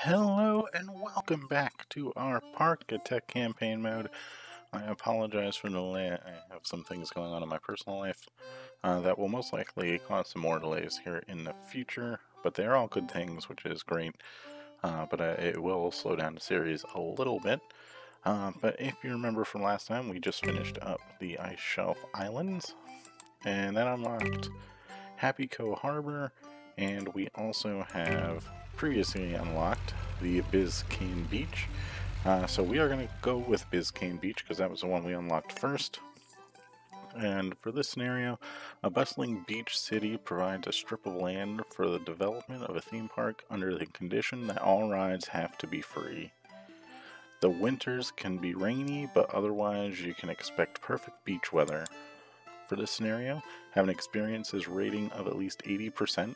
Hello and welcome back to our Parkitect Campaign mode. I apologize for the delay. I have some things going on in my personal life that will most likely cause some more delays here in the future, but they're all good things, which is great. But it will slow down the series a little bit. But if you remember from last time, we just finished up the Ice Shelf Islands, and that unlocked Happy Co Harbor, and we also have previously unlocked the Biscayne Beach. So we are going to go with Biscayne Beach because that was the one we unlocked first. And for this scenario, a bustling beach city provides a strip of land for the development of a theme park under the condition that all rides have to be free. The winters can be rainy, but otherwise you can expect perfect beach weather. For this scenario, have an experiences rating of at least 80%,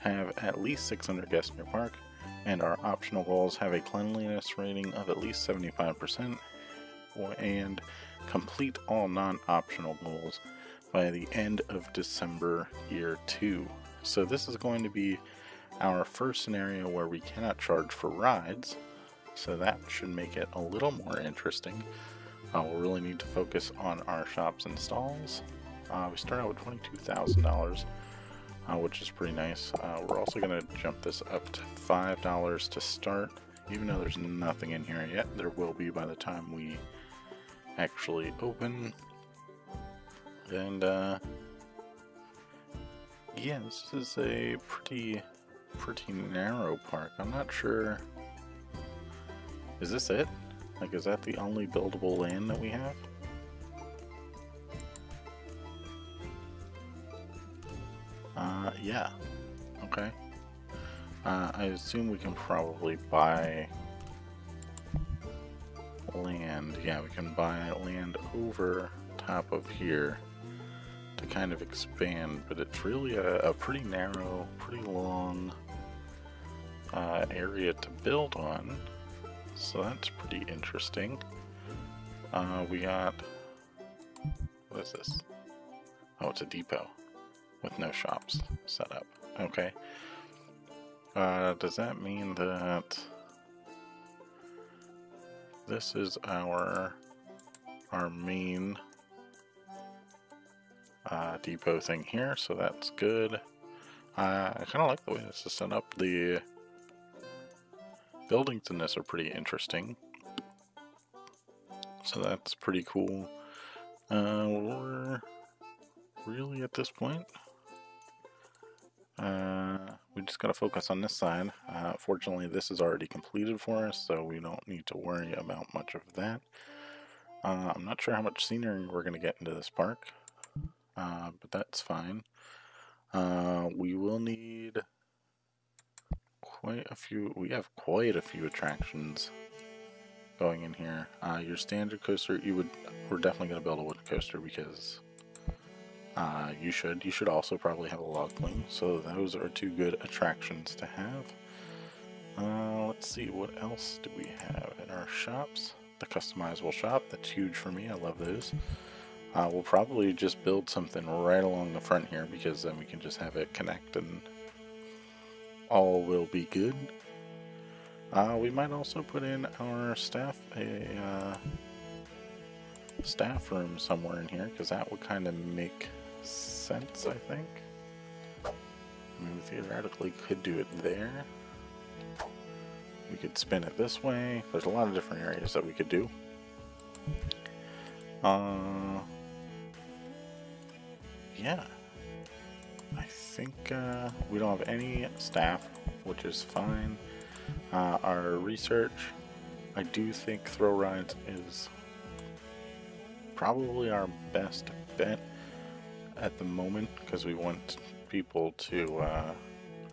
have at least 600 guests in your park, and our optional goals have a cleanliness rating of at least 75%, and complete all non-optional goals by the end of December year 2. So this is going to be our first scenario where we cannot charge for rides, so that should make it a little more interesting. We'll really need to focus on our shops and stalls. We start out with $22,000. Which is pretty nice. We're also going to jump this up to $5 to start, even though there's nothing in here yet. There will be by the time we actually open. And yeah, this is a pretty narrow park. I'm not sure. Is this it? Like, is that the only buildable land that we have? Yeah. Okay. I assume we can probably buy land. Yeah, we can buy land over top of here to kind of expand, but it's really a pretty narrow, pretty long area to build on. So that's pretty interesting. We got... what is this? Oh, it's a depot with no shops set up. Okay. Does that mean that this is our main depot thing here? So that's good. I kind of like the way this is set up. The buildings in this are pretty interesting. So that's pretty cool. We're really at this point. We just gotta focus on this side. Fortunately, this is already completed for us, so we don't need to worry about much of that. I'm not sure how much scenery we're gonna get into this park, but that's fine. We will need quite a few. We have quite a few attractions going in here. Your standard coaster, we're definitely gonna build a wooden coaster because. You should also probably have a log flume, so those are two good attractions to have. Let's see, what else do we have in our shops? The customizable shop, that's huge for me, I love those. We'll probably just build something right along the front here, because then we can just have it connect and all will be good. We might also put in our staff, a staff room somewhere in here, because that would kind of make sense, I think. I mean, we theoretically could do it there. We could spin it this way. There's a lot of different areas that we could do. Yeah. I think we don't have any staff, which is fine. Our research, I do think throw rides is probably our best bet at the moment, because we want people to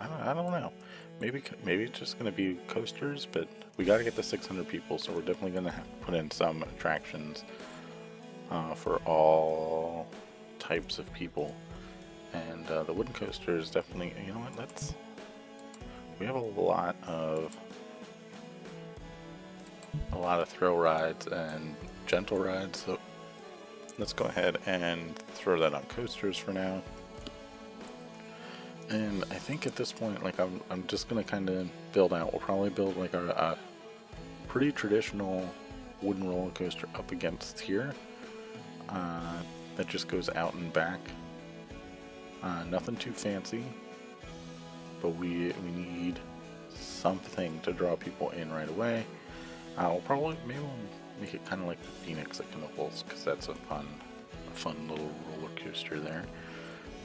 I don't know, maybe it's just gonna be coasters, but we got to get the 600 people, so we're definitely gonna have to put in some attractions for all types of people. And the wooden coaster is definitely, you know what, we have a lot of thrill rides and gentle rides, so let's go ahead and throw that on coasters for now. And I think at this point, like I'm just gonna kind of build out. We'll probably build like a pretty traditional wooden roller coaster up against here. That just goes out and back. Nothing too fancy, but we need something to draw people in right away. We'll probably maybe we'll make it kind of like the Phoenix at Knoebels, because that's a fun little roller coaster there,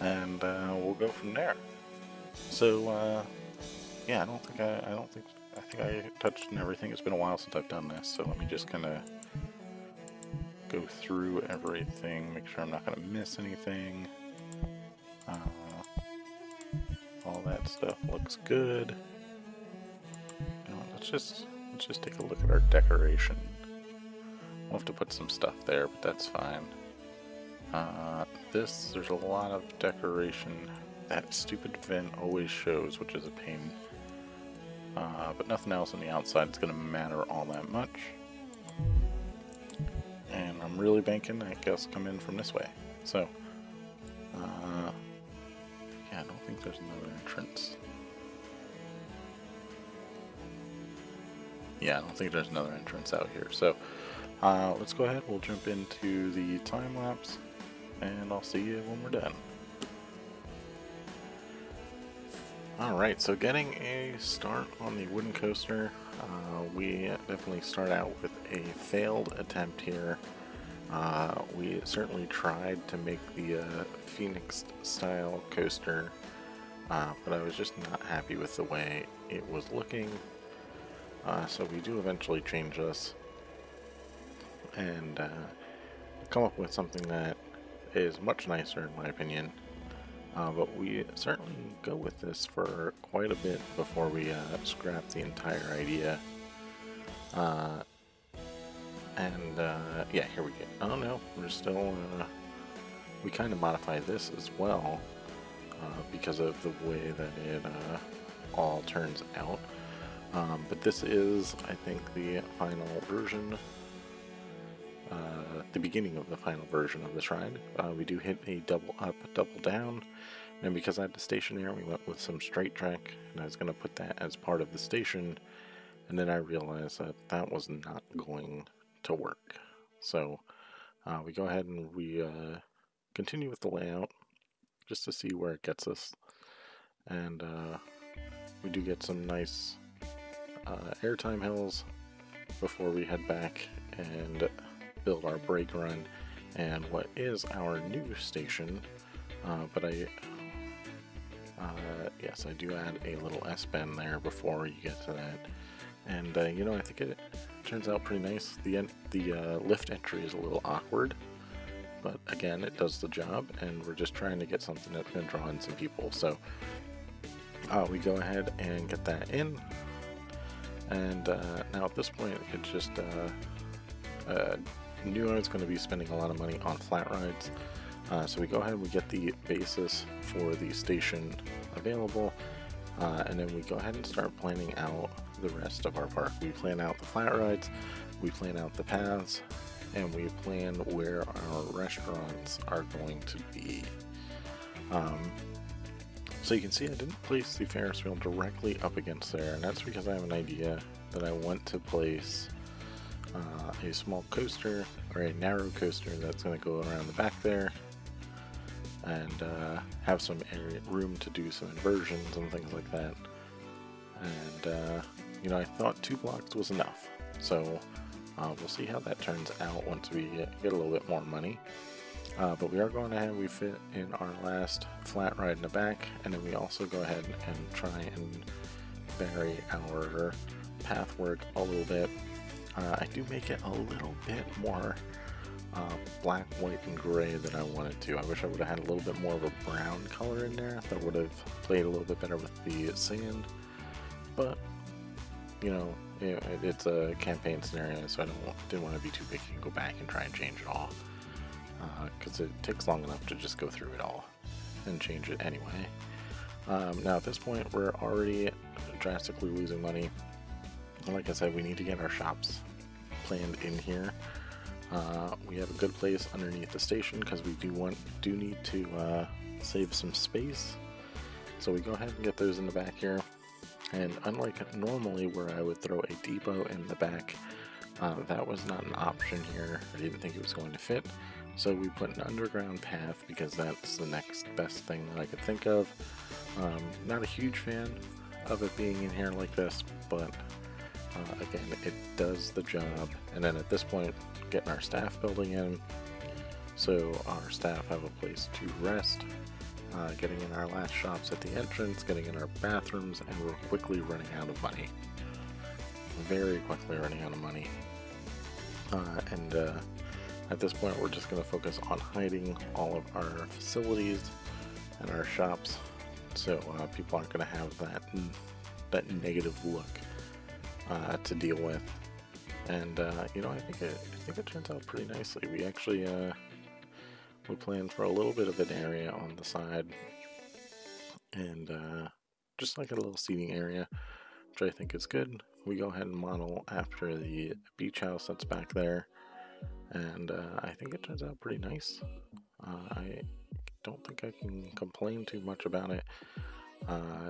and we'll go from there. So yeah, I think I touched on everything. It's been a while since I've done this, so let me just kind of go through everything, make sure I'm not going to miss anything. All that stuff looks good. You know, let's just take a look at our decoration. We'll have to put some stuff there, but that's fine. There's a lot of decoration. That stupid vent always shows, which is a pain. But nothing else on the outside is going to matter all that much. And I'm really banking, I guess, come in from this way. So, yeah, I don't think there's another entrance. Yeah, I don't think there's another entrance out here. So, let's go ahead, we'll jump into the time lapse, and I'll see you when we're done. Alright, so getting a start on the wooden coaster, we definitely start out with a failed attempt here. We certainly tried to make the Phoenix style coaster, but I was just not happy with the way it was looking. So we do eventually change this and come up with something that is much nicer in my opinion. But we certainly go with this for quite a bit before we scrap the entire idea. Yeah, here we go. Oh no, we're still, we kind of modify this as well, because of the way that it all turns out. But this is, I think, the final version, the beginning of the final version of this ride. We do hit a double up, double down, and because I had the station there, we went with some straight track, and I was going to put that as part of the station, and then I realized that that was not going to work. So we go ahead and we continue with the layout just to see where it gets us, and we do get some nice airtime hills before we head back and build our brake run and what is our new station. But yes, I do add a little S-bend there before you get to that, and you know, I think it turns out pretty nice. The lift entry is a little awkward, but again, it does the job, and we're just trying to get something that's going to draw in some people. So we go ahead and get that in, and now at this point, it's just knew I was going to be spending a lot of money on flat rides. So we go ahead and we get the basis for the station available, and then we go ahead and start planning out the rest of our park. We plan out the flat rides, we plan out the paths, and we plan where our restaurants are going to be. So you can see I didn't place the Ferris wheel directly up against there, and that's because I have an idea that I want to place a small coaster, or a narrow coaster, that's going to go around the back there, and have some room to do some inversions and things like that. And you know, I thought 2 blocks was enough, so we'll see how that turns out once we get a little bit more money. But we are going ahead, we fit in our last flat ride in the back, and then we also go ahead and try and vary our path work a little bit. I do make it a little bit more black, white, and gray than I wanted to. I wish I would have had a little bit more of a brown color in there that would have played a little bit better with the sand. But, you know, it's a campaign scenario, so I didn't want to be too picky and go back and try and change it all. Because it takes long enough to just go through it all and change it anyway. Now at this point, we're already drastically losing money. Like I said, we need to get our shops planned in here. We have a good place underneath the station because we do need to save some space. So we go ahead and get those in the back here. And unlike normally where I would throw a depot in the back, that was not an option here. I didn't think it was going to fit. So we put an underground path because that's the next best thing that I could think of. Not a huge fan of it being in here like this, but again, it does the job. And then at this point, getting our staff building in, so our staff have a place to rest, getting in our last shops at the entrance, getting in our bathrooms, and we're quickly running out of money. Very quickly running out of money. At this point, we're just going to focus on hiding all of our facilities and our shops, so people aren't going to have that negative look to deal with. And you know, I think it turns out pretty nicely. We actually we planned for a little bit of an area on the side, and just like a little seating area, which I think is good. We go ahead and model after the beach house that's back there, and I think it turns out pretty nice. I don't think I can complain too much about it.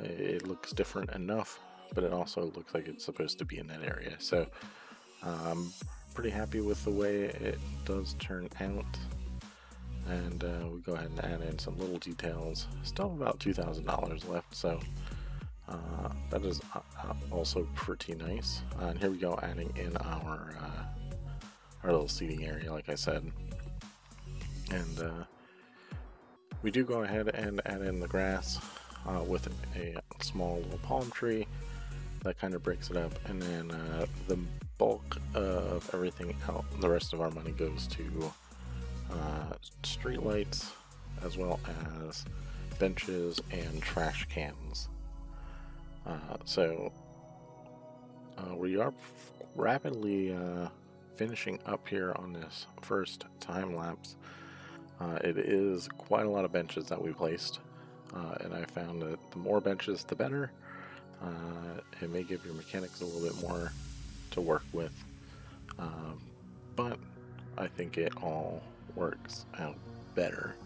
It looks different enough, but it also looks like it's supposed to be in that area, so I'm pretty happy with the way it does turn out. And we go ahead and add in some little details. Still about $2,000 left, so that is also pretty nice. And here we go, adding in our little seating area, like I said. And we do go ahead and add in the grass with a small little palm tree that kind of breaks it up. And then the bulk of everything out, the rest of our money goes to street lights, as well as benches and trash cans. So we are rapidly finishing up here on this first time lapse. It is quite a lot of benches that we placed, and I found that the more benches the better. It may give your mechanics a little bit more to work with, but I think it all works out better.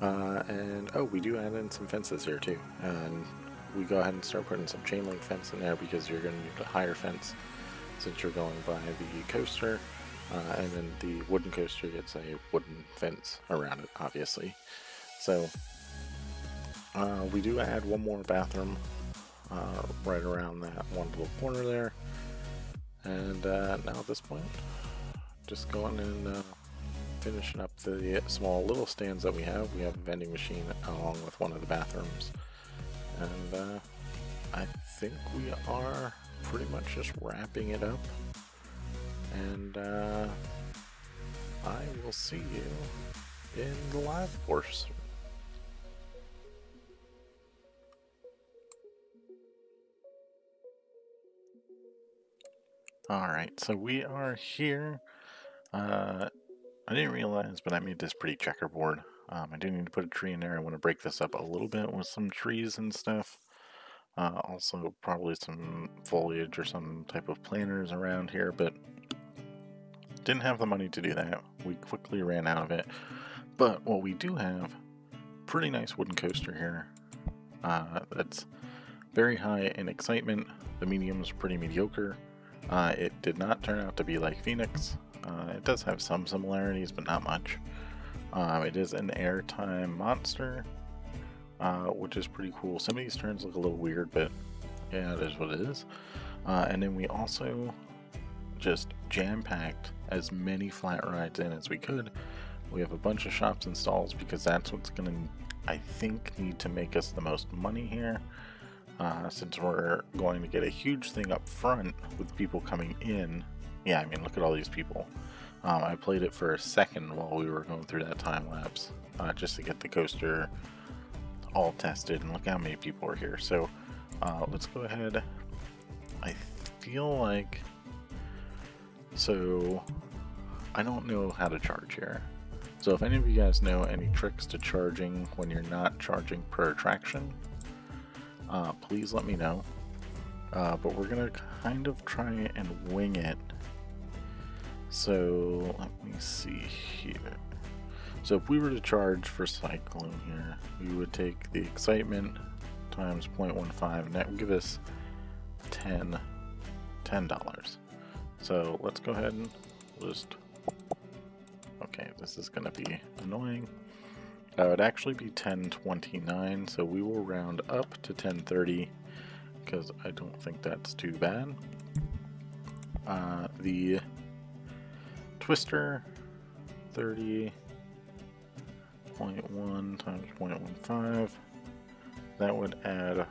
And oh, we do add in some fences here too, and we go ahead and start putting some chain link fence in there because you're going to need a higher fence since you're going by the coaster, and then the wooden coaster gets a wooden fence around it, obviously. So we do add one more bathroom right around that one little corner there, and now at this point, just going and finishing up the small little stands that we have. We have a vending machine along with one of the bathrooms, and I think we are pretty much just wrapping it up, and I will see you in the live portion. Alright, so we are here. I didn't realize, but I made this pretty checkerboard. I do need to put a tree in there. I want to break this up a little bit with some trees and stuff. Also, probably some foliage or some type of planters around here, but didn't have the money to do that. We quickly ran out of it. But what we do have, pretty nice wooden coaster here. That's very high in excitement. The medium's pretty mediocre. It did not turn out to be like Phoenix. It does have some similarities, but not much. It is an airtime monster, which is pretty cool. Some of these turns look a little weird, but yeah, it is what it is. And then we also just jam-packed as many flat rides in as we could. We have a bunch of shops and stalls because that's what's going to, I think, need to make us the most money here. Since we're going to get a huge thing up front with people coming in. Yeah, I mean, look at all these people. I played it for a second while we were going through that time lapse, just to get the coaster all tested, and look how many people are here. So let's go ahead. I feel like, so I don't know how to charge here. So if any of you guys know any tricks to charging when you're not charging per attraction, please let me know. But we're gonna kind of try and wing it. So let me see here. So if we were to charge for cycling here, we would take the excitement times 0.15, and that would give us $10. So let's go ahead and just, okay, this is going to be annoying. It would actually be 10.29, so we will round up to 10.30 because I don't think that's too bad. The twister, 30.1 times 0.15, that would add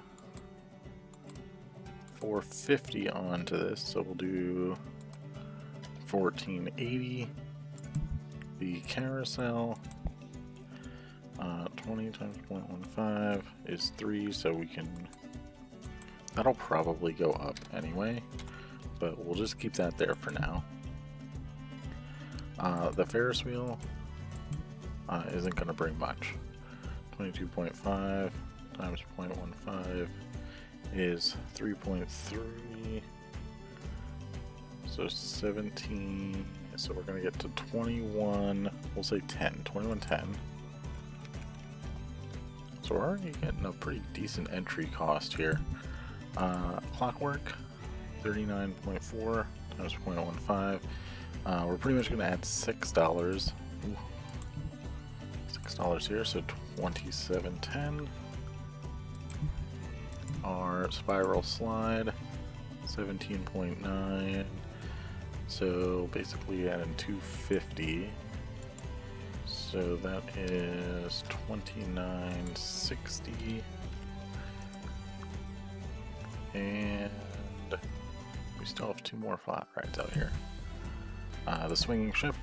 450 onto this, so we'll do 1480. The carousel, 20 times 0.15 is 3, so we can, that'll probably go up anyway, but we'll just keep that there for now. The Ferris wheel isn't going to bring much. 22.5 times 0.15 is 3.3, so 17, so we're going to get to 21, we'll say 2110. So we're already getting a pretty decent entry cost here. Clockwork, 39.4 times 0.15. We're pretty much going to add $6. Ooh. $6 here, so 27.10. Our spiral slide, 17.9. So basically adding 250. So that is 29.60. And we still have 2 more flat rides out here. The swinging ship,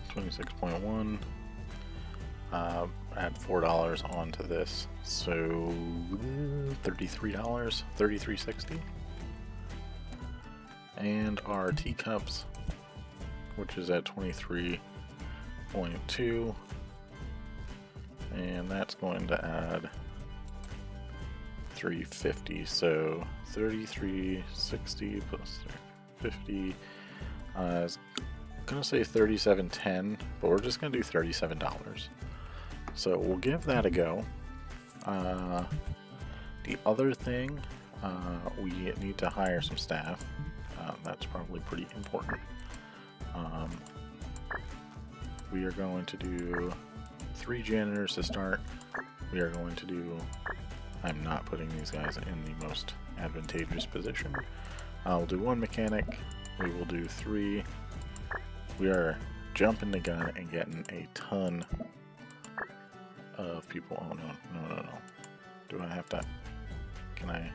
26.1. Add $4 onto this, so $33, $33.60. And our teacups, which is at 23.2, and that's going to add $350, so $33.60 plus $50 is gonna say $37.10, but we're just gonna do $37. So we'll give that a go. The other thing, we need to hire some staff. That's probably pretty important. We are going to do 3 janitors to start. We are going to do, I'm not putting these guys in the most advantageous position. We'll do 1 mechanic. We will do 3. We are jumping the gun and getting a ton of people. Oh no. Do I have to? Can I?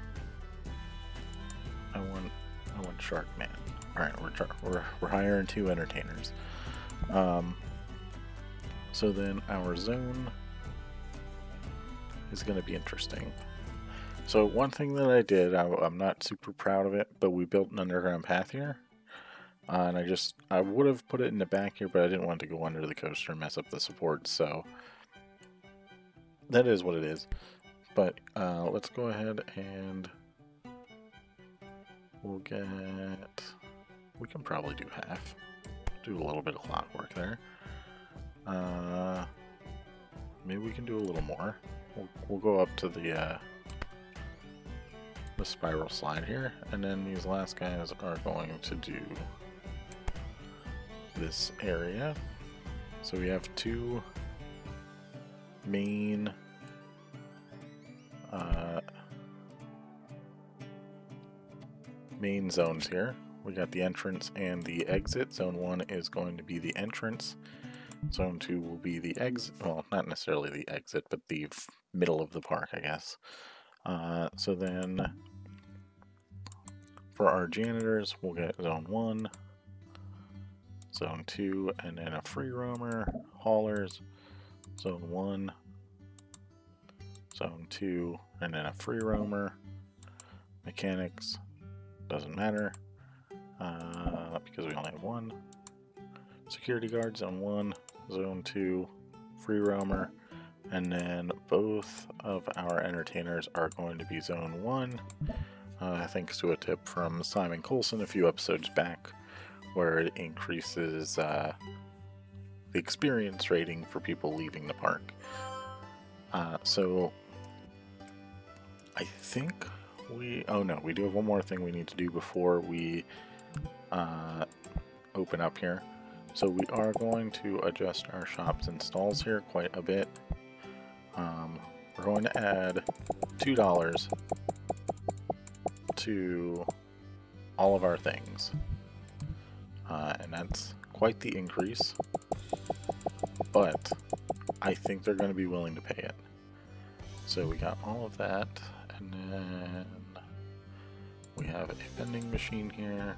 I want Shark Man. All right, we're hiring 2 entertainers. So then our zone is going to be interesting. So one thing that I did, I'm not super proud of it, but we built an underground path here. And I would have put it in the back here, but I didn't want to go under the coaster and mess up the support, so that is what it is. But let's go ahead and we'll get, we can probably do half. Do a little bit of clockwork there. Maybe we can do a little more. We'll go up to the spiral slide here, and then these last guys are going to do this area. So we have 2 main main zones here. We got the entrance and the exit. Zone 1 is going to be the entrance. Zone 2 will be the exit. Well, not necessarily the exit, but the middle of the park, I guess. So then for our janitors, we'll get Zone 1, Zone 2, and then a free roamer. Haulers, Zone 1, Zone 2, and then a free roamer. Mechanics, doesn't matter, because we only have 1. Security guard, Zone 1, Zone 2, free roamer, and then both of our entertainers are going to be Zone 1, thanks to a tip from Simon Coulson a few episodes back, where it increases the experience rating for people leaving the park. So I think oh no, we do have one more thing we need to do before we open up here. So we are going to adjust our shops and stalls here quite a bit. We're going to add $2 to all of our things. And that's quite the increase, but I think they're going to be willing to pay it. So we got all of that, and then we have a vending machine here,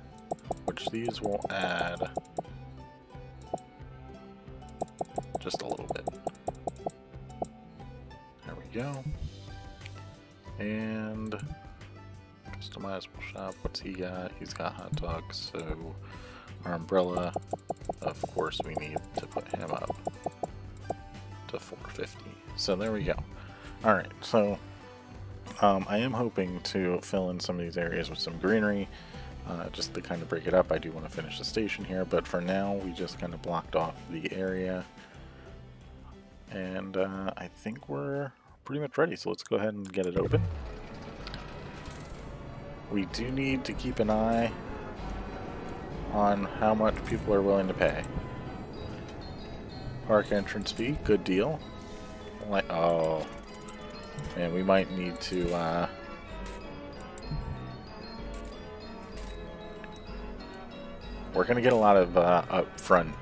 which these will add just a little bit. There we go. And customizable shop, what's he got? He's got hot dogs, so our umbrella, of course we need to put him up to 450. So there we go. Alright, so I am hoping to fill in some of these areas with some greenery, just to kind of break it up. I do want to finish the station here, but for now we just kind of blocked off the area. And I think we're pretty much ready, so let's go ahead and get it open. We do need to keep an eye on how much people are willing to pay. Park entrance fee, good deal. Like, oh, man, we might need to we're gonna get a lot of upfront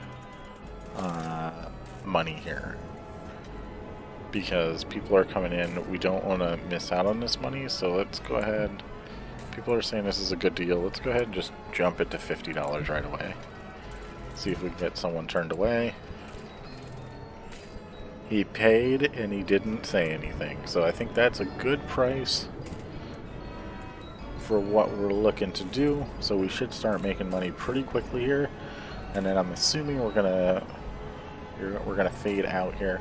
money here because people are coming in. We don't want to miss out on this money, so let's go ahead. People are saying this is a good deal. Let's go ahead and just jump it to $50 right away. See if we can get someone turned away. He paid and he didn't say anything, so I think that's a good price for what we're looking to do. So we should start making money pretty quickly here, and then I'm assuming we're gonna fade out here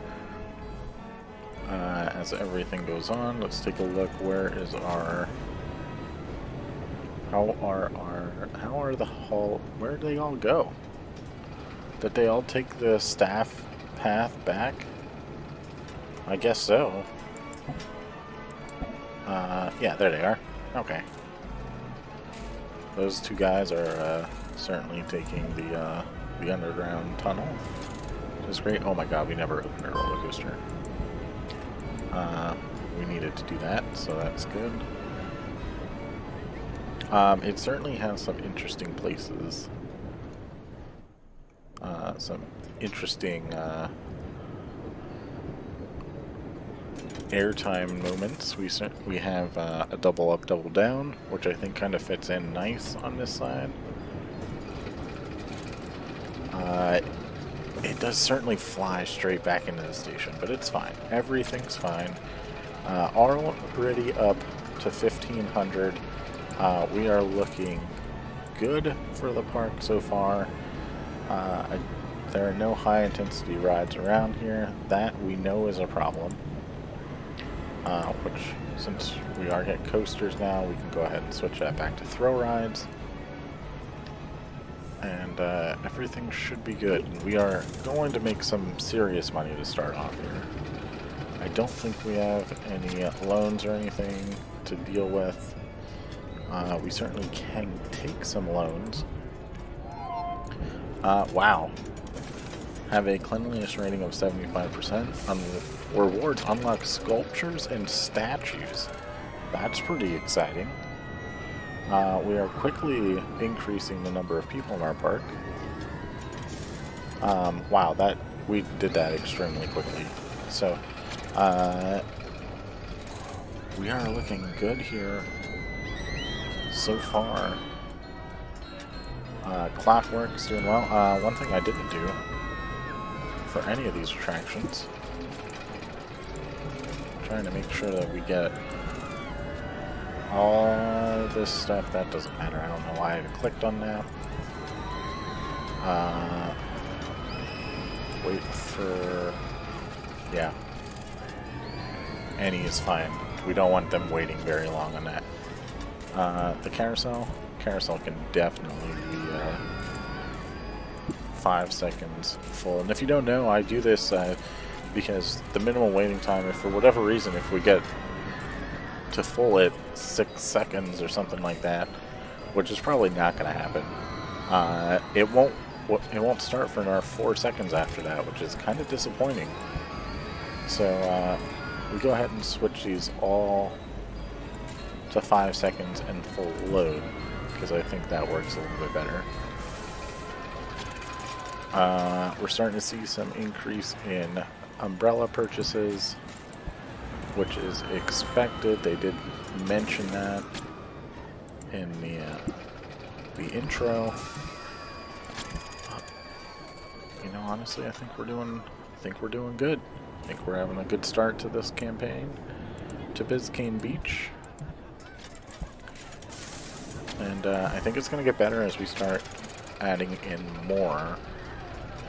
as everything goes on. Let's take a look. Where is our where did they all go? Did they all take the staff path back? I guess so. Yeah, there they are. Okay. Those two guys are certainly taking the underground tunnel, which is great. Oh my god, we never opened a roller coaster. We needed to do that, so that's good. It certainly has some interesting places. Some interesting airtime moments. We have a double up, double down, which I think kind of fits in nice on this side. It does certainly fly straight back into the station, but it's fine. Everything's fine. Already up to 1,500. We are looking good for the park so far. There are no high intensity rides around here. That we know is a problem. Which, since we are getting coasters now, we can go ahead and switch that back to throw rides. And everything should be good. We are going to make some serious money to start off here. I don't think we have any loans or anything to deal with. We certainly can take some loans. Wow. Have a cleanliness rating of 75%. Rewards unlock sculptures and statues. That's pretty exciting. We are quickly increasing the number of people in our park. Wow, we did that extremely quickly. So, we are looking good here so far. Clockwork's doing well. One thing I didn't do for any of these attractions, trying to make sure that we get all this stuff. That doesn't matter. I don't know why I clicked on that. Wait for... yeah. Any is fine. We don't want them waiting very long on that. The carousel can definitely be 5 seconds full. And if you don't know, I do this because the minimum waiting time, if for whatever reason, if we get to full at 6 seconds or something like that, which is probably not going to happen, it won't start for another 4 seconds after that, which is kind of disappointing. So we go ahead and switch these all to 5 seconds and full load, because I think that works a little bit better. We're starting to see some increase in umbrella purchases, which is expected. They did mention that in the intro. You know, honestly, I think we're doing good. I think we're having a good start to this campaign, to Biscayne Beach. And I think it's going to get better as we start adding in more.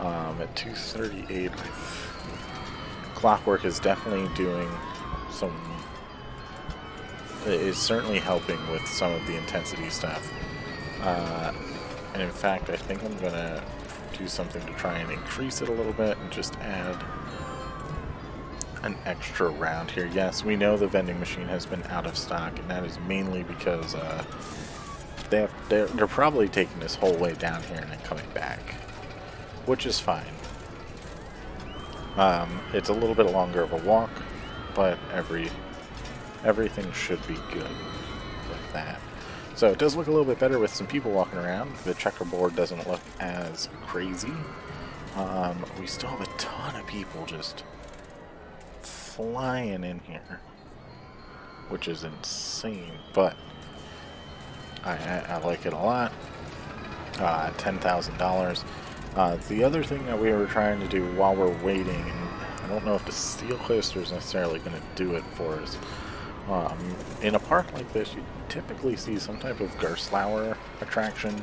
At 2:38, Clockwork is definitely doing some... is certainly helping with some of the intensity stuff. And in fact, I think I'm going to do something to try and increase it a little bit and just add an extra round here. Yes, we know the vending machine has been out of stock, and that is mainly because they're probably taking this whole way down here and then coming back, which is fine. It's a little bit longer of a walk, but everything should be good with that. So it does look a little bit better with some people walking around. The checkerboard doesn't look as crazy. We still have a ton of people just flying in here, which is insane, but I like it a lot. $10,000. The other thing that we were trying to do while we're waiting, and I don't know if the steel coaster is necessarily going to do it for us. In a park like this, you typically see some type of Gerstlauer attraction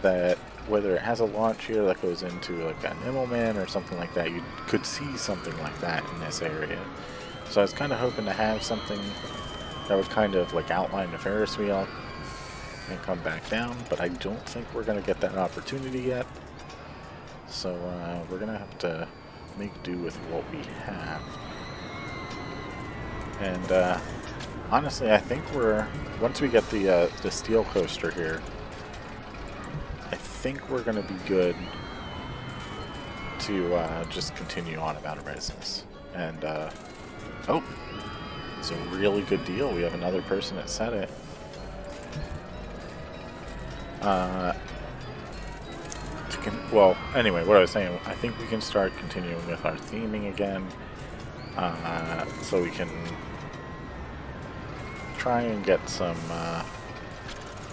that, whether it has a launch here that goes into like an Immelman or something like that, you could see something like that in this area. So I was kind of hoping to have something that would kind of like outline the Ferris wheel and come back down, but I don't think we're going to get that opportunity yet. So we're going to have to make do with what we have. And honestly, I think once we get the steel coaster here, I think we're going to be good to just continue on about our business. And oh, it's a really good deal. We have another person that said it. Well, anyway, what I was saying, I think we can start continuing with our theming again, so we can try and get some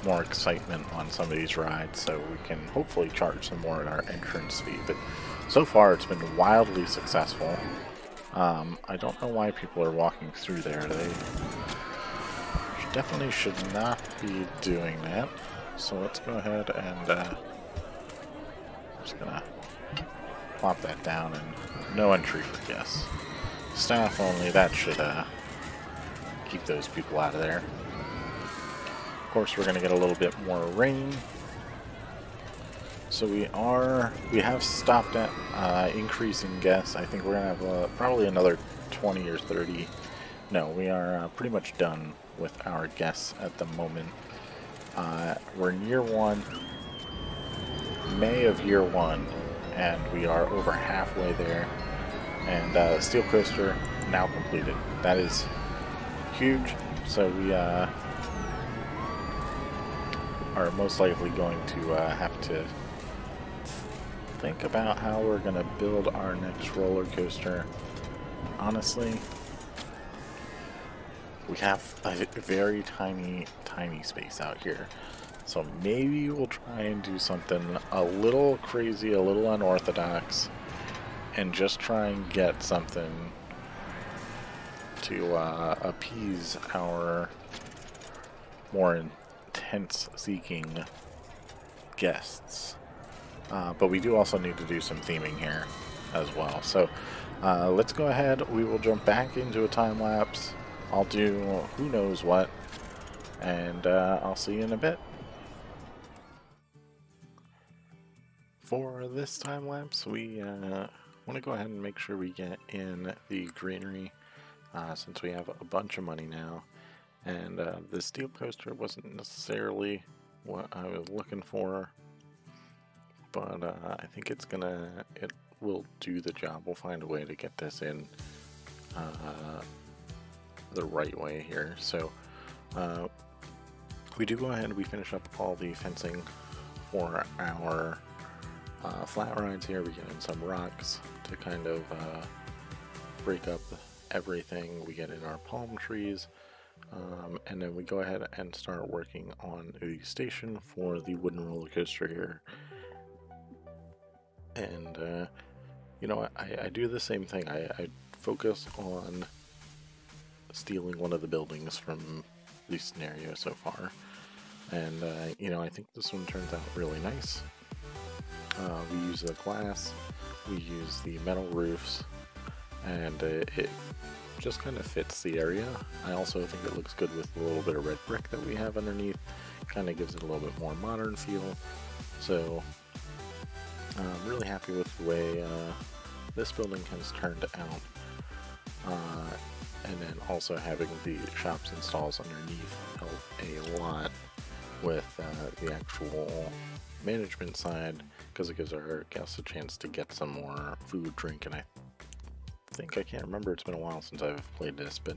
more excitement on some of these rides, so we can hopefully charge some more at our entrance fee. But so far, it's been wildly successful. I don't know why people are walking through there. They definitely should not be doing that. So let's go ahead and I'm just gonna plop that down, and no entry for guests. Staff only, that should keep those people out of there. Of course, we're gonna get a little bit more rain. So we have stopped at increasing guests. I think we're gonna have probably another 20 or 30. No, we are pretty much done with our guests at the moment. We're in year one, May of year one, and we are over halfway there. And steel coaster now completed. That is huge. So we are most likely going to have to think about how we're going to build our next roller coaster. Honestly, we have a very tiny space out here. So maybe we'll try and do something a little crazy, a little unorthodox, and just try and get something to appease our more intense-seeking guests. But we do also need to do some theming here as well. So let's go ahead. We will jump back into a time-lapse. I'll do who knows what, and I'll see you in a bit. For this time lapse, we want to go ahead and make sure we get in the greenery since we have a bunch of money now. And the steel coaster wasn't necessarily what I was looking for, but I think it will do the job. We'll find a way to get this in the right way here. So we do go ahead and we finish up all the fencing for our flat rides here. We get in some rocks to kind of break up everything. We get in our palm trees, and then we go ahead and start working on the station for the wooden roller coaster here. And you know, I do the same thing. I focus on stealing one of the buildings from the scenario so far, and you know, I think this one turns out really nice. We use the glass, we use the metal roofs, and it just kind of fits the area. I also think it looks good with a little bit of red brick that we have underneath. Kind of gives it a little bit more modern feel. So I'm really happy with the way this building has turned out. And then also having the shops and stalls underneath help a lot with the actual management side, because it gives our guests a chance to get some more food, drink, and I can't remember, it's been a while since I've played this, but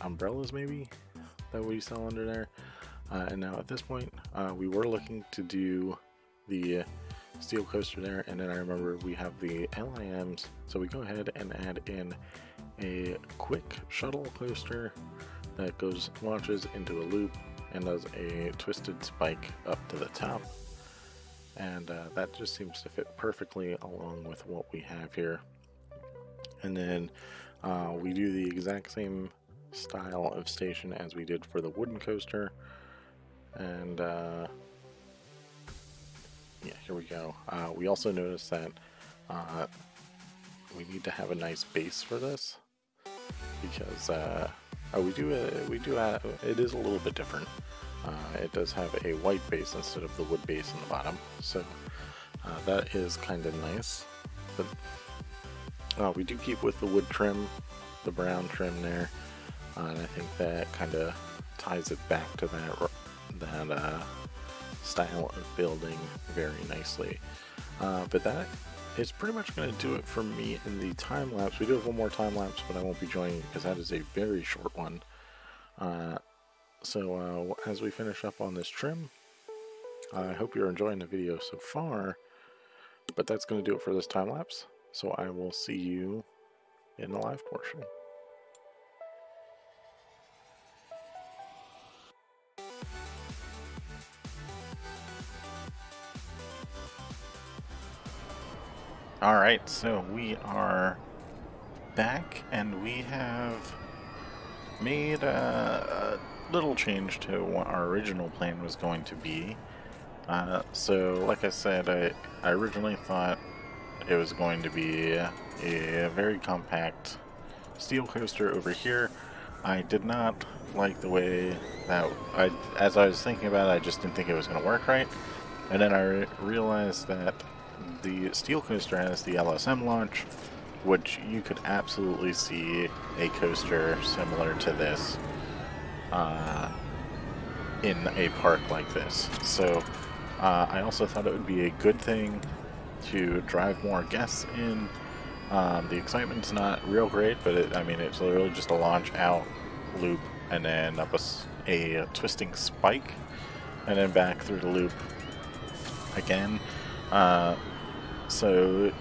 umbrellas maybe that we sell under there. And now at this point, we were looking to do the steel coaster there, and then I remember we have the LIMs, so we go ahead and add in a quick shuttle coaster that launches into a loop and does a twisted spike up to the top, and that just seems to fit perfectly along with what we have here. And then we do the exact same style of station as we did for the wooden coaster, and yeah, here we go. We also noticed that we need to have a nice base for this, because it is a little bit different. It does have a white base instead of the wood base on the bottom, so that is kind of nice. But we do keep with the wood trim, the brown trim there, and I think that kind of ties it back to that style of building very nicely. But that is pretty much going to do it for me in the time lapse. We do have one more time lapse, but I won't be joining because that is a very short one. So as we finish up on this trim, I hope you're enjoying the video so far, but that's going to do it for this time lapse. So I will see you in the live portion. Alright, so we are back, and we have made a little change to what our original plan was going to be. So like I said, I originally thought it was going to be a very compact steel coaster over here. I did not like the way that as I was thinking about it, I just didn't think it was going to work right. And then I realized that the steel coaster has the LSM launch, which you could absolutely see a coaster similar to this in a park like this. So I also thought it would be a good thing to drive more guests in. The excitement's not real great, but I mean, it's literally just a launch out loop and then up a twisting spike and then back through the loop again. So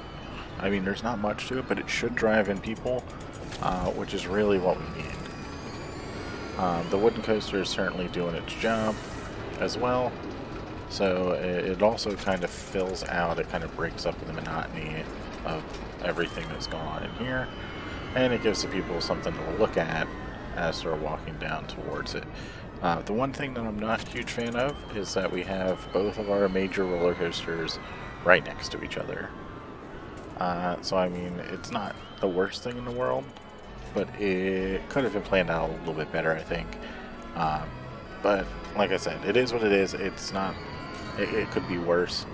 I mean, there's not much to it, but it should drive in people, which is really what we need. The wooden coaster is certainly doing its job as well, so it also kind of fills out, it kind of breaks up the monotony of everything that's going on in here, and it gives the people something to look at as they're walking down towards it. The one thing that I'm not a huge fan of is that we have both of our major roller coasters right next to each other. So I mean, it's not the worst thing in the world, but it could have been planned out a little bit better, I think. But like I said, it is what it is. It's not, it could be worse.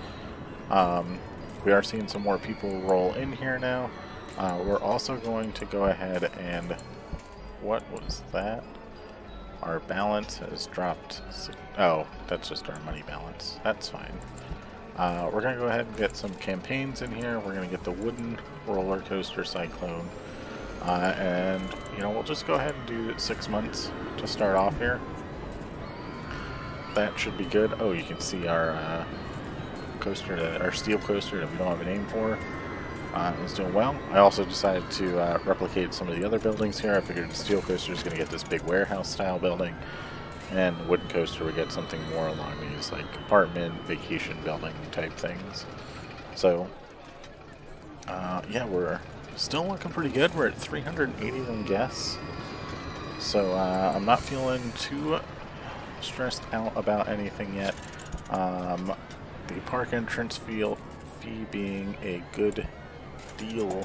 We are seeing some more people roll in here now. We're also going to go ahead and... What was that? Our balance has dropped. Oh, that's just our money balance. That's fine. We're going to go ahead and get some campaigns in here. We're going to get the wooden roller coaster cyclone. And, you know, we'll just go ahead and do 6 months to start off here. That should be good. Oh, you can see our coaster, our steel coaster that we don't have a name for. Is doing well. I also decided to replicate some of the other buildings here. I figured the steel coaster is going to get this big warehouse style building, and the wooden coaster would get something more along these like apartment, vacation building type things. So, yeah, we're still looking pretty good. We're at 381 guests, so I'm not feeling too stressed out about anything yet. The park entrance fee being a good deal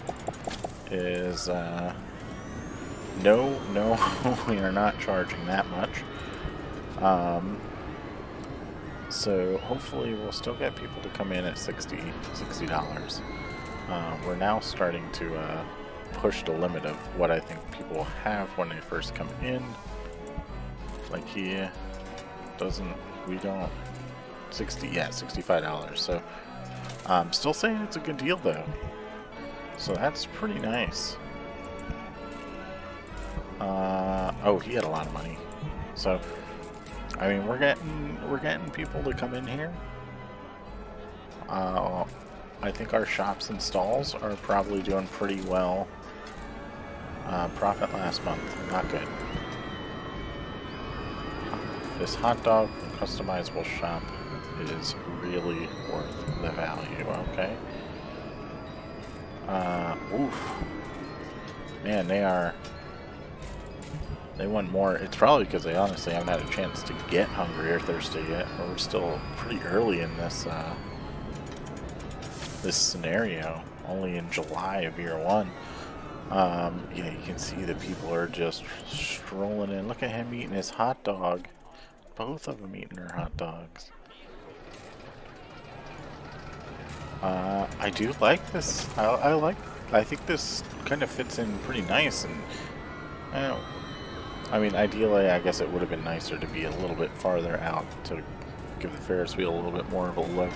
is no, we are not charging that much. So hopefully we'll still get people to come in at $60. We're now starting to push the limit of what I think people will have when they first come in. Like he doesn't, we don't, $65. So I'm still saying it's a good deal though. So that's pretty nice. Oh, he had a lot of money. So, I mean, we're getting people to come in here. I think our shops and stalls are probably doing pretty well. Profit last month, not good. This hot dog customizable shop is really worth the value. Okay. Oof. Man, they want more. It's probably because they honestly haven't had a chance to get hungry or thirsty yet. We're still pretty early in this, this scenario. Only in July of year one. Yeah, you can see the people are just strolling in. Look at him eating his hot dog. Both of them eating their hot dogs. I do like this. I think this kind of fits in pretty nice, and I mean, ideally, I guess it would have been nicer to be a little bit farther out to give the Ferris wheel a little bit more of a look.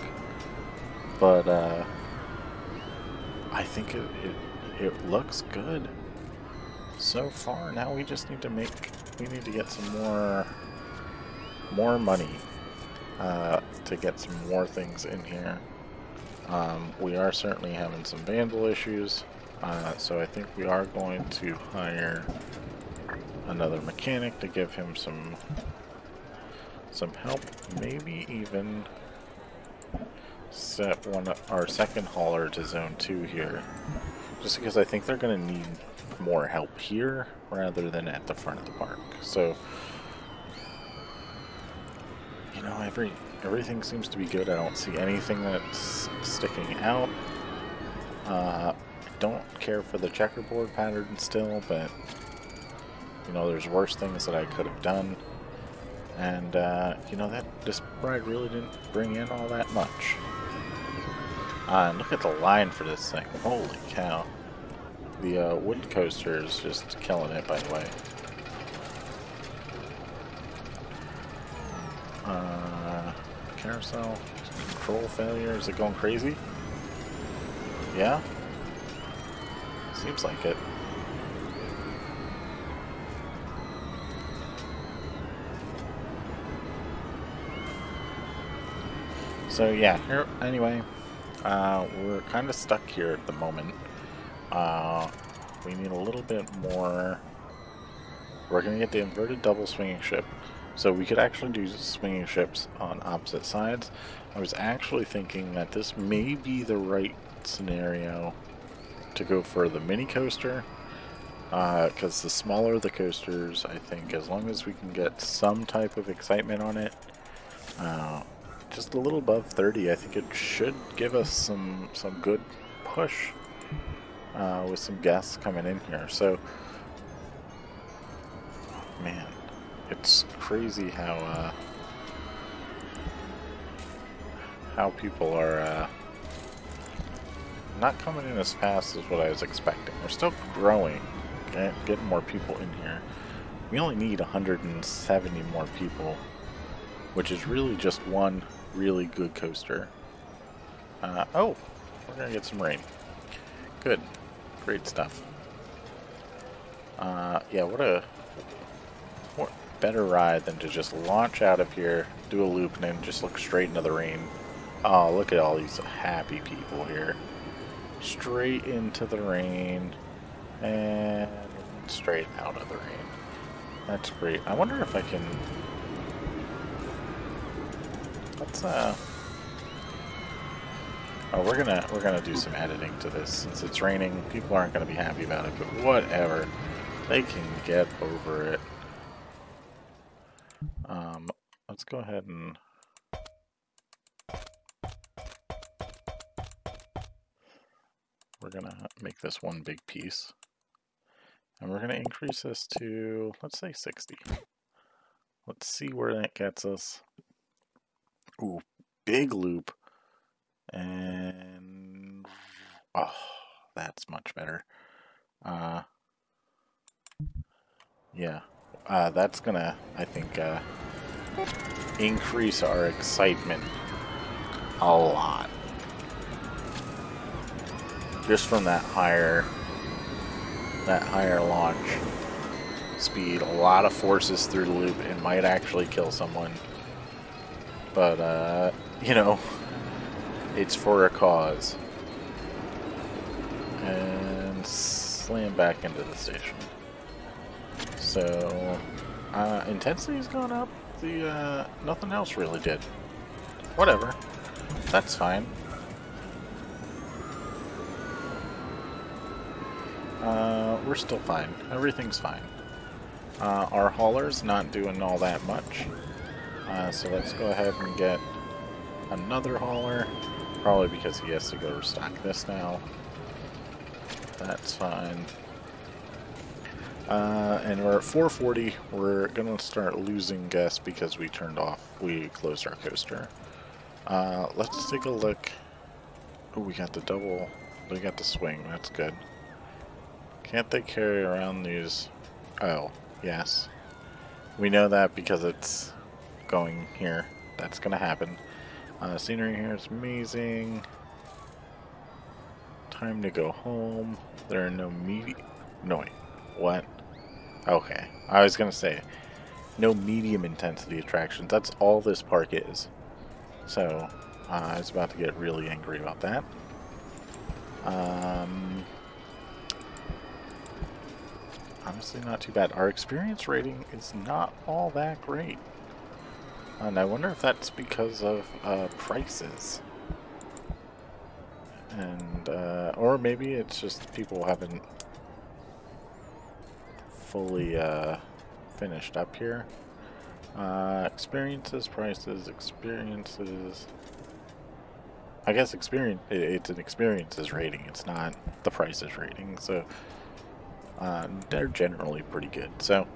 But I think it looks good so far. Now we just need to get some more money to get some more things in here. We are certainly having some vandal issues, so I think we are going to hire another mechanic to give him some help. Maybe even set our second hauler to zone 2 here, just because I think they're going to need more help here rather than at the front of the park. So, you know, everything seems to be good. I don't see anything that's sticking out. I don't care for the checkerboard pattern still, but you know, there's worse things that I could have done. And you know, this ride really didn't bring in all that much. And look at the line for this thing. Holy cow. The wooden coaster is just killing it, by the way. Carousel, control failure, is it going crazy? Yeah? Seems like it. So yeah, here, anyway, we're kind of stuck here at the moment. We need a little bit more. We're going to get the inverted double swinging ship. So we could actually do swinging ships on opposite sides. I was actually thinking that this may be the right scenario to go for the mini coaster. Because the smaller the coasters, I think, as long as we can get some type of excitement on it, just a little above 30, I think it should give us some good push with some guests coming in here. So, man, it's crazy how people are not coming in as fast as what I was expecting. We're still growing, getting more people in here. We only need 170 more people, which is really just one really good coaster. Oh, we're gonna get some rain. Good, great stuff. Yeah, what better ride than to just launch out of here, do a loop, and then just look straight into the rain. Oh, look at all these happy people here. Straight into the rain, and straight out of the rain. That's great. I wonder if I can... Let's, Oh, we're gonna do some editing to this. Since it's raining, people aren't gonna be happy about it, but whatever. They can get over it. Let's go ahead and... We're gonna make this one big piece. And we're gonna increase this to, let's say 60. Let's see where that gets us. Ooh, big loop. And... Oh, that's much better. Yeah. That's gonna, I think, increase our excitement a lot. Just from that higher launch speed. A lot of forces through the loop. It might actually kill someone. But, you know, it's for a cause. And slam back into the station. So, intensity's gone up. Nothing else really did. Whatever. That's fine. We're still fine. Everything's fine. Our hauler's not doing all that much. So let's go ahead and get another hauler. Probably because he has to go restock this now. That's fine. And we're at 440. We're gonna start losing guests because we closed our coaster. Let's take a look. Oh, we got the swing. That's good. Can't they carry around these? Oh, yes. We know that because it's going here. That's gonna happen. Scenery here is amazing. Time to go home. There are no No, wait. What? Okay. I was gonna say, no medium intensity attractions. That's all this park is. So, I was about to get really angry about that. Honestly, not too bad. Our experience rating is not all that great. And I wonder if that's because of prices. And, or maybe it's just people haven't fully finished up here. Experiences, prices, experiences. I guess it's an experiences rating. It's not the prices rating. So they're generally pretty good. So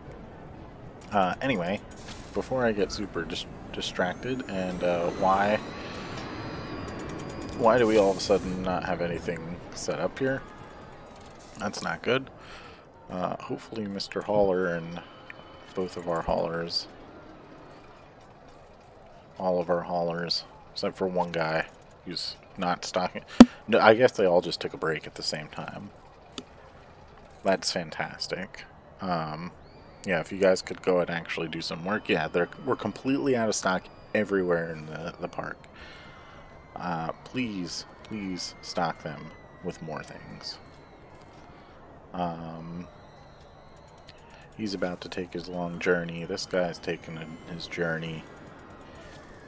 anyway, before I get super distracted, and why do we all of a sudden not have anything set up here? That's not good. Hopefully Mr. Hauler and both of our haulers, all of our haulers, except for one guy who's not stocking. No, I guess they all just took a break at the same time. That's fantastic. Yeah, if you guys could go and actually do some work. Yeah, we're completely out of stock everywhere in the park. Please stock them with more things. He's about to take his long journey. This guy's taking his journey.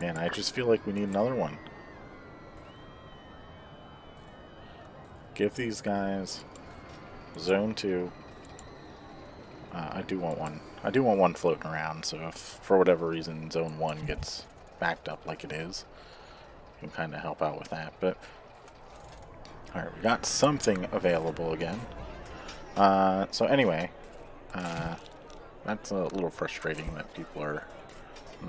Man, I just feel like we need another one. Give these guys Zone 2. I do want one. I do want one floating around, so if for whatever reason Zone 1 gets backed up like it is, you can kind of help out with that. But alright, we got something available again. So anyway, that's a little frustrating that people are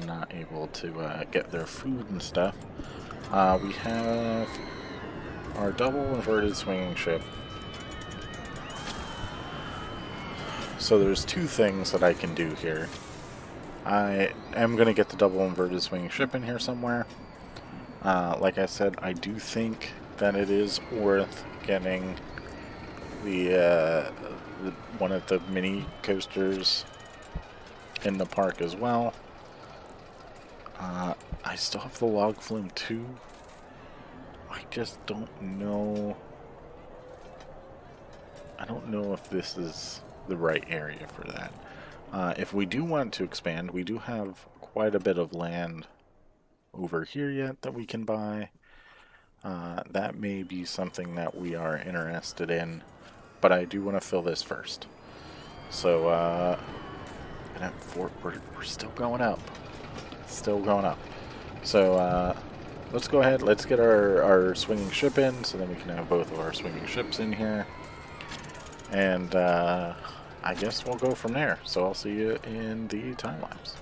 not able to get their food and stuff. We have our double inverted swinging ship. So there's two things that I can do here. I am going to get the double inverted swinging ship in here somewhere. Like I said, I do think that it is worth getting the one of the mini coasters in the park as well. I still have the log flume too. I just don't know. I don't know if this is the right area for that. If we do want to expand, we do have quite a bit of land over here yet that we can buy. That may be something that we are interested in, but I do want to fill this first. So, we're still going up. Still going up. So, let's go ahead. Let's get our swinging ship in, so then we can have both of our swinging ships in here. And, I guess we'll go from there. So I'll see you in the time lapse.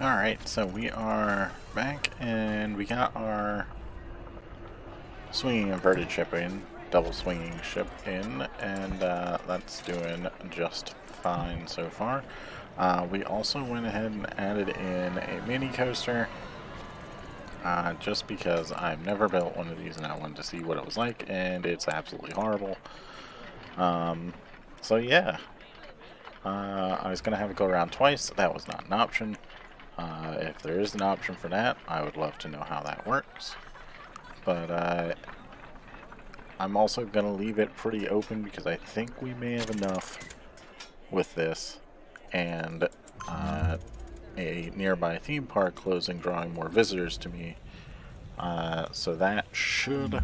Alright, so we are back and we got our swinging inverted ship in, double swinging ship in, and that's doing just fine so far. We also went ahead and added in a mini coaster, just because I've never built one of these and I wanted to see what it was like, and it's absolutely horrible. So yeah, I was going to have it go around twice. That was not an option. If there is an option for that, I would love to know how that works. But I'm also going to leave it pretty open because I think we may have enough with this and a nearby theme park closing, drawing more visitors to me. So that should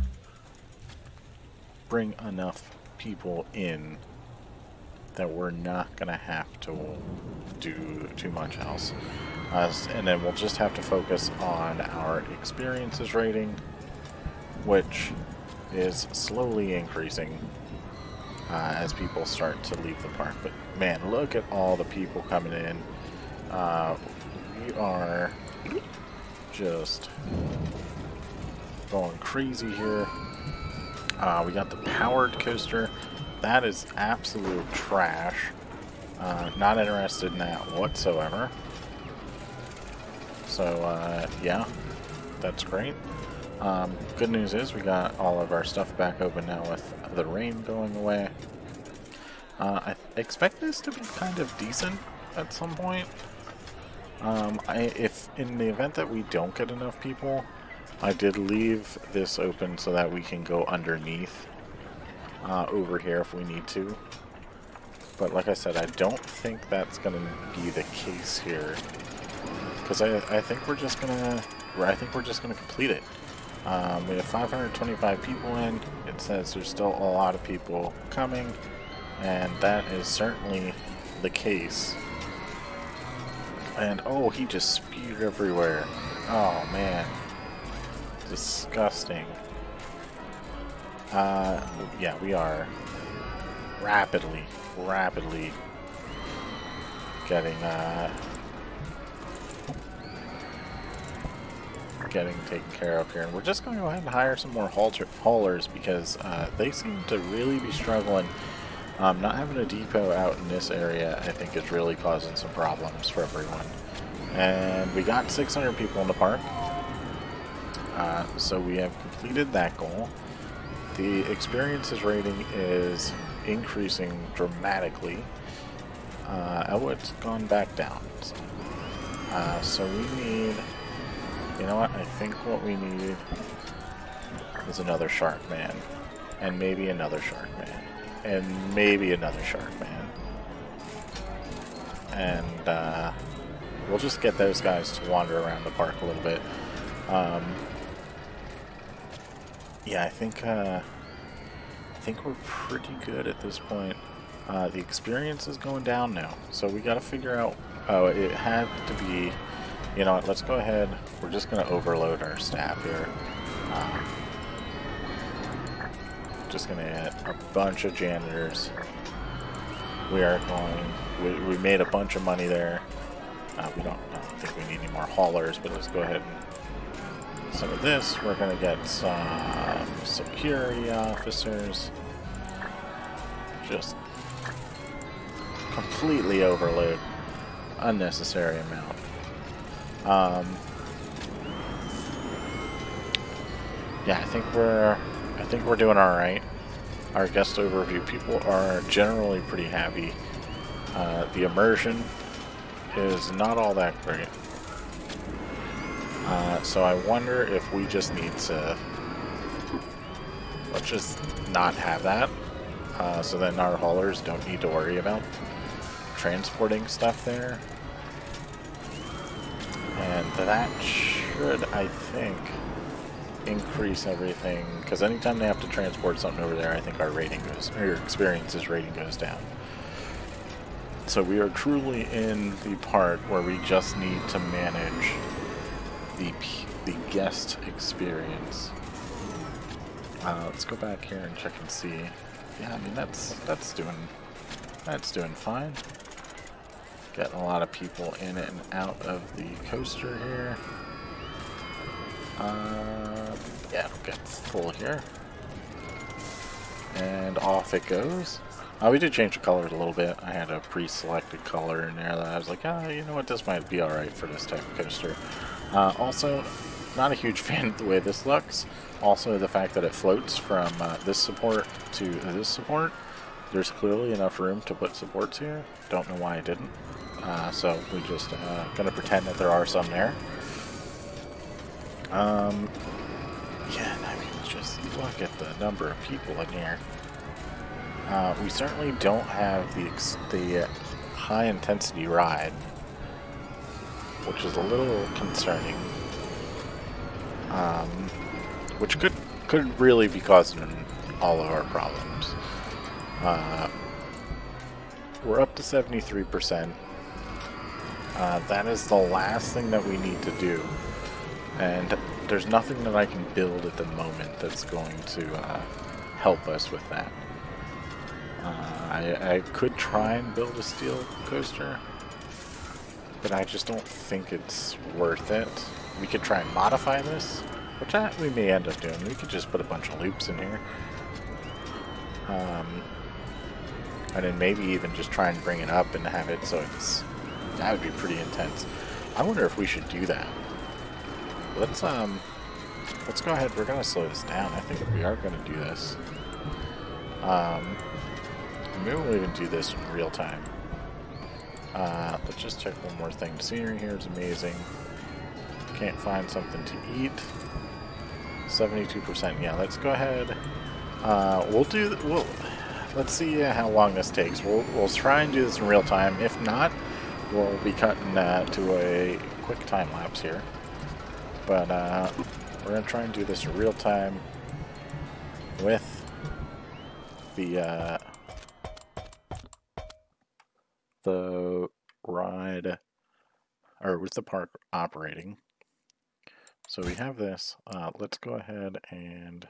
bring enough people in that we're not going to have to do too much else. And then we'll just have to focus on our experiences rating, which is slowly increasing as people start to leave the park. But man, look at all the people coming in. We are just going crazy here. We got the powered coaster. That is absolute trash. Not interested in that whatsoever. So, yeah, that's great. Good news is we got all of our stuff back open now with the rain going away. I expect this to be kind of decent at some point. If in the event that we don't get enough people, I did leave this open so that we can go underneath over here if we need to. But like I said, I don't think that's going to be the case here. Because I think we're just gonna complete it. We have 525 people in. It says there's still a lot of people coming, and that is certainly the case. And oh, he just spewed everywhere. Oh man, disgusting. Yeah, we are rapidly getting getting taken care of here. And we're just going to go ahead and hire some more haulers because they seem to really be struggling. Not having a depot out in this area, I think, is really causing some problems for everyone. And we got 600 people in the park. So we have completed that goal. The experiences rating is increasing dramatically. Oh, it's gone back down. So we need, you know what, I think what we need is another shark man. And maybe another shark man. And maybe another shark man. And we'll just get those guys to wander around the park a little bit. Yeah, I think we're pretty good at this point. The experience is going down now, so we got to figure out. Oh, it had to be. You know what? Let's go ahead. We're just going to overload our staff here. Just going to add a bunch of janitors. We are going. We made a bunch of money there. I don't think we need any more haulers, but let's go ahead and some of this. We're going to get some security officers. Just completely overload. Unnecessary amount. Yeah, I think we're doing all right. Our guest overview, people are generally pretty happy. The immersion is not all that great. So I wonder if we just need to, let's just not have that, so then our haulers don't need to worry about transporting stuff there. And that should, I think, increase everything, because anytime they have to transport something over there, I think our rating goes, or your experiences rating goes down. So we are truly in the part where we just need to manage the guest experience. Let's go back here and check and see. Yeah, I mean that's doing fine. Getting a lot of people in and out of the coaster here. Yeah, it'll get full here. And off it goes. We did change the colors a little bit. I had a pre-selected color in there that I was like, you know what, this might be alright for this type of coaster. Also, not a huge fan of the way this looks. Also, the fact that it floats from this support to this support. There's clearly enough room to put supports here. Don't know why I didn't. So we just gonna pretend that there are some there. Yeah, I mean, just look at the number of people in here. We certainly don't have the high intensity ride, which is a little concerning. Which could really be causing all of our problems. We're up to 73%. That is the last thing that we need to do. And there's nothing that I can build at the moment that's going to help us with that. I could try and build a steel coaster, but I just don't think it's worth it. We could try and modify this, which we may end up doing. We could just put a bunch of loops in here. And then maybe even just try and bring it up and have it so that would be pretty intense. I wonder if we should do that. Let's go ahead. We're gonna slow this down. I think we are gonna do this. Maybe we'll even do this in real time. Let's just check one more thing. The scenery here is amazing. Can't find something to eat. 72%. Yeah, let's go ahead. Let's see how long this takes. We'll try and do this in real time. If not, we'll be cutting to a quick time lapse here. But we're gonna try and do this in real time with the ride, or with the park operating. So we have this. Let's go ahead and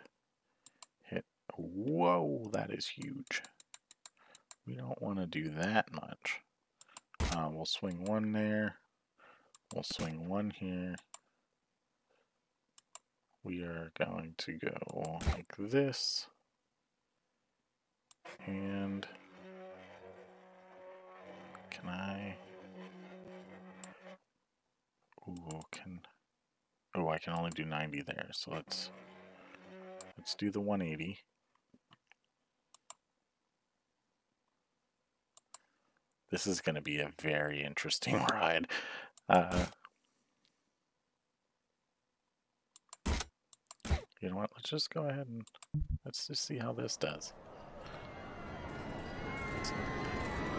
hit. Whoa, that is huge. We don't want to do that much. We'll swing one there. We'll swing one here. we are going to go like this. And can I... Ooh, oh, I can only do 90 there, so let's do the 180. This is going to be a very interesting ride. You know what, let's just go ahead and let's just see how this does.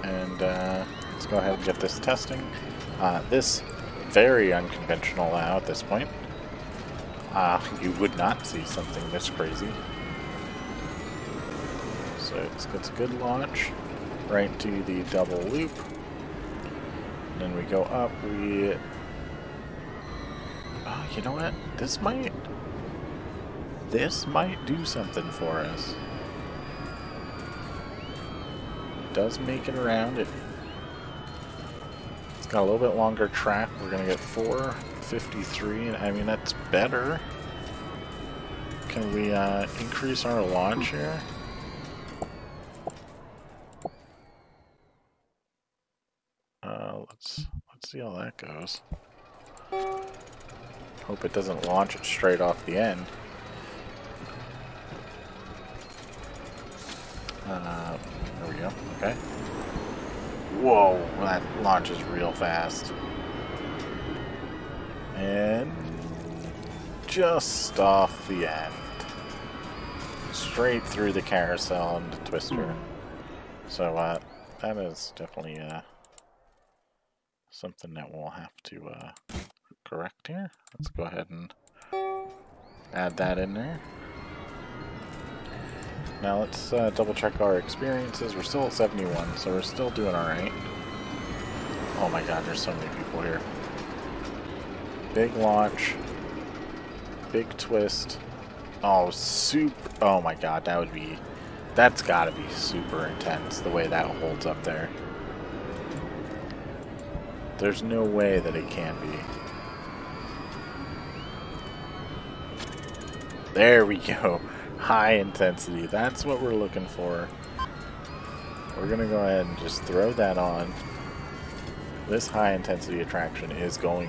And let's go ahead and get this testing. This very unconventional now at this point. You would not see something this crazy. So it's a good launch right to the double loop. And then we go up. You know what? This might do something for us. It does make it around. It's got a little bit longer track. We're gonna get 453, and I mean that's better. Can we increase our launch here? Let's see how that goes. Hope it doesn't launch it straight off the end. There we go. Okay. Whoa, that launches real fast. And just off the end. Straight through the carousel and the twister. So that is definitely something that we'll have to correct here. Let's go ahead and add that in there. Now let's double check our experiences. We're still at 71, so we're still doing alright. Oh my god, there's so many people here. Big launch. Big twist. Oh, super. Oh my god, that's gotta be super intense, the way that holds up there. There's no way that it can be. There we go. High intensity. That's what we're looking for. We're going to go ahead and just throw that on. This high intensity attraction is going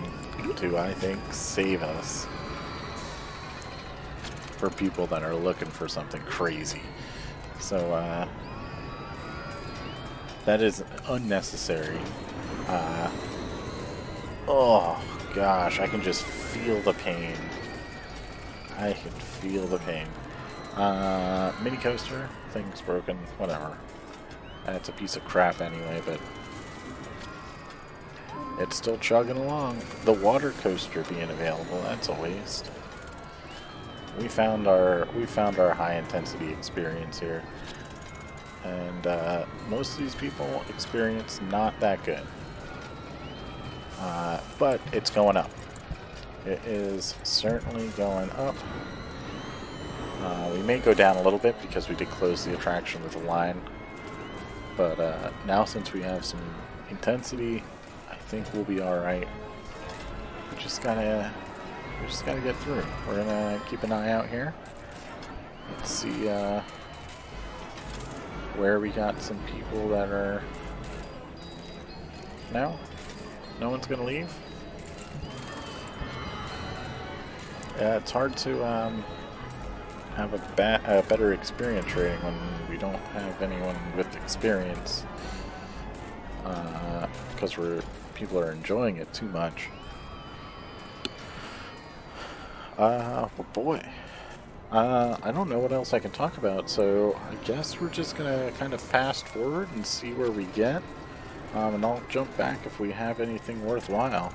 to, I think, save us for people that are looking for something crazy. So, that is unnecessary. Oh, gosh, I can just feel the pain. I can feel the pain. Mini coaster, thing's broken, whatever. It's a piece of crap anyway, but it's still chugging along. The water coaster being available, that's a waste. We found our high intensity experience here. And most of these people experience not that good. But it's going up. It is certainly going up. We may go down a little bit because we did close the attraction with a line. But now since we have some intensity, I think we'll be alright. We just gotta get through. We're gonna keep an eye out here. Let's see where we got some people that are... No? No one's gonna leave? Yeah, it's hard to have a better experience rating when we don't have anyone with experience, because people are enjoying it too much. Oh boy. I don't know what else I can talk about, so I guess we're just gonna kind of fast forward and see where we get, and I'll jump back if we have anything worthwhile.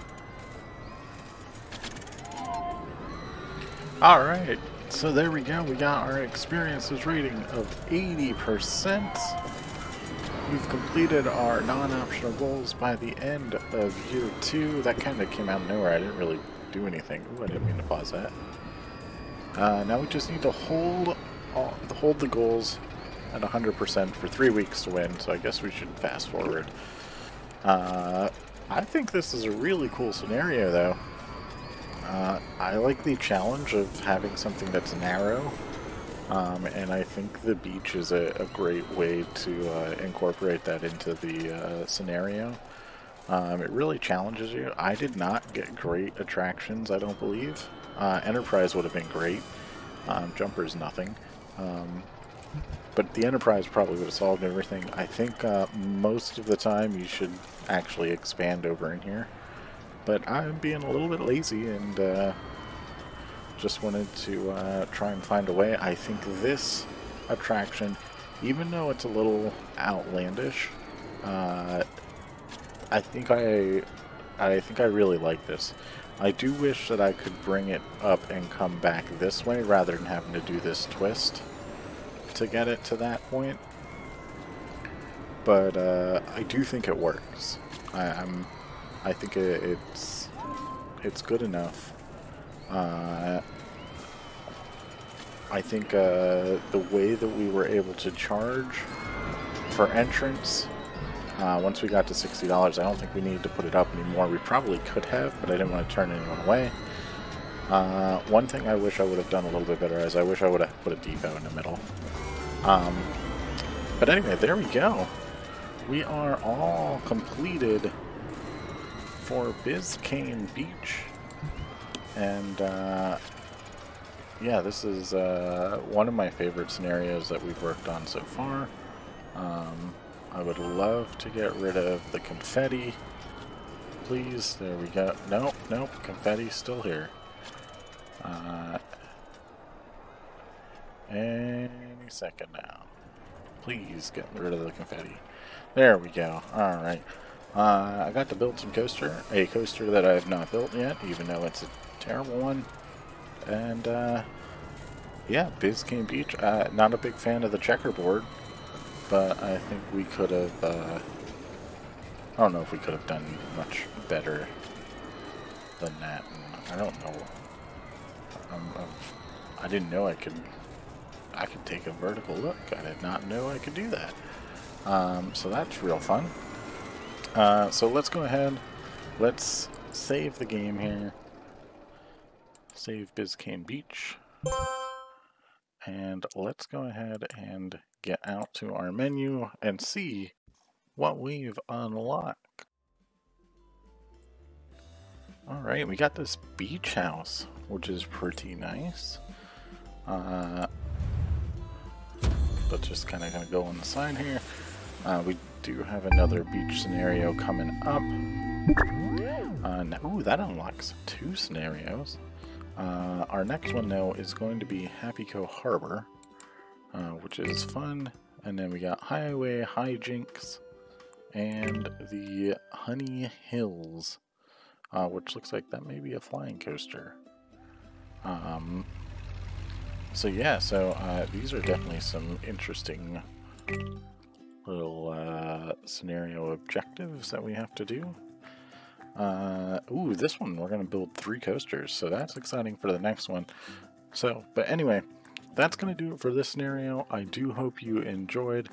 Alright, so there we go. We got our experiences rating of 80%. We've completed our non-optional goals by the end of year 2. That kind of came out of nowhere. I didn't really do anything. Ooh, I didn't mean to pause that. Now we just need to hold the goals at 100% for 3 weeks to win, so I guess we should fast forward. I think this is a really cool scenario, though. I like the challenge of having something that's narrow, and I think the beach is a great way to incorporate that into the scenario. It really challenges you. I did not get great attractions, I don't believe. Enterprise would have been great. Jumper's nothing. But the Enterprise probably would have solved everything. I think most of the time you should actually expand over in here. But I'm being a little bit lazy and just wanted to try and find a way. I think this attraction, even though it's a little outlandish, I think I really like this. I do wish that I could bring it up and come back this way rather than having to do this twist to get it to that point. But I do think it works. I think it's good enough. I think the way that we were able to charge for entrance, once we got to $60, I don't think we needed to put it up anymore. We probably could have, but I didn't want to turn anyone away. One thing I wish I would have done a little bit better is I wish I would have put a depot in the middle. But anyway, there we go. We are all completed for Biscayne Beach. And yeah, this is one of my favorite scenarios that we've worked on so far. I would love to get rid of the confetti. Please, there we go. Nope, nope, confetti's still here. Any second now. Please get rid of the confetti. There we go. Alright. I got to build some coaster. A coaster that I have not built yet, even though it's a terrible one. And, yeah, Biscayne Beach. Not a big fan of the checkerboard, but I think we could have, I don't know if we could have done much better than that. I don't know. I didn't know I could take a vertical look. I did not know I could do that. So that's real fun. So let's go ahead. Let's save the game here. Save Biscayne Beach. And let's go ahead and get out to our menu and see what we've unlocked. Alright, we got this beach house, which is pretty nice. But just kind of going to go on the side here. We do have another beach scenario coming up. Ooh, that unlocks 2 scenarios. Our next one, though, is going to be Happy Co Harbor, which is fun. And then we got Highway Hijinks and the Honey Hills, which looks like that may be a flying coaster. So yeah, these are definitely some interesting little scenario objectives that we have to do. Ooh, this one we're going to build 3 coasters, so that's exciting for the next one. But anyway, that's going to do it for this scenario. I do hope you enjoyed,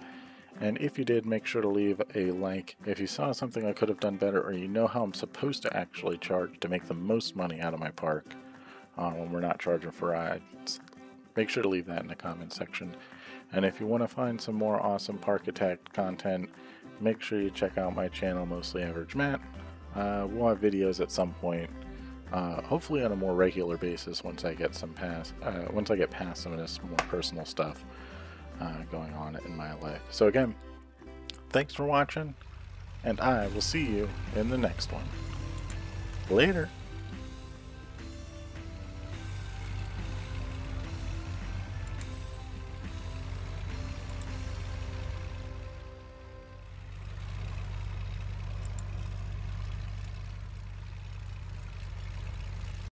and if you did, make sure to leave a like. If you saw something I could have done better, or you know how I'm supposed to actually charge to make the most money out of my park when we're not charging for rides, make sure to leave that in the comment section. And if you want to find some more awesome Parkitect content, make sure you check out my channel, Mostly Average Matt. We'll have videos at some point, hopefully on a more regular basis once I get once I get past some of this more personal stuff going on in my life. So again, thanks for watching, and I will see you in the next one. Later.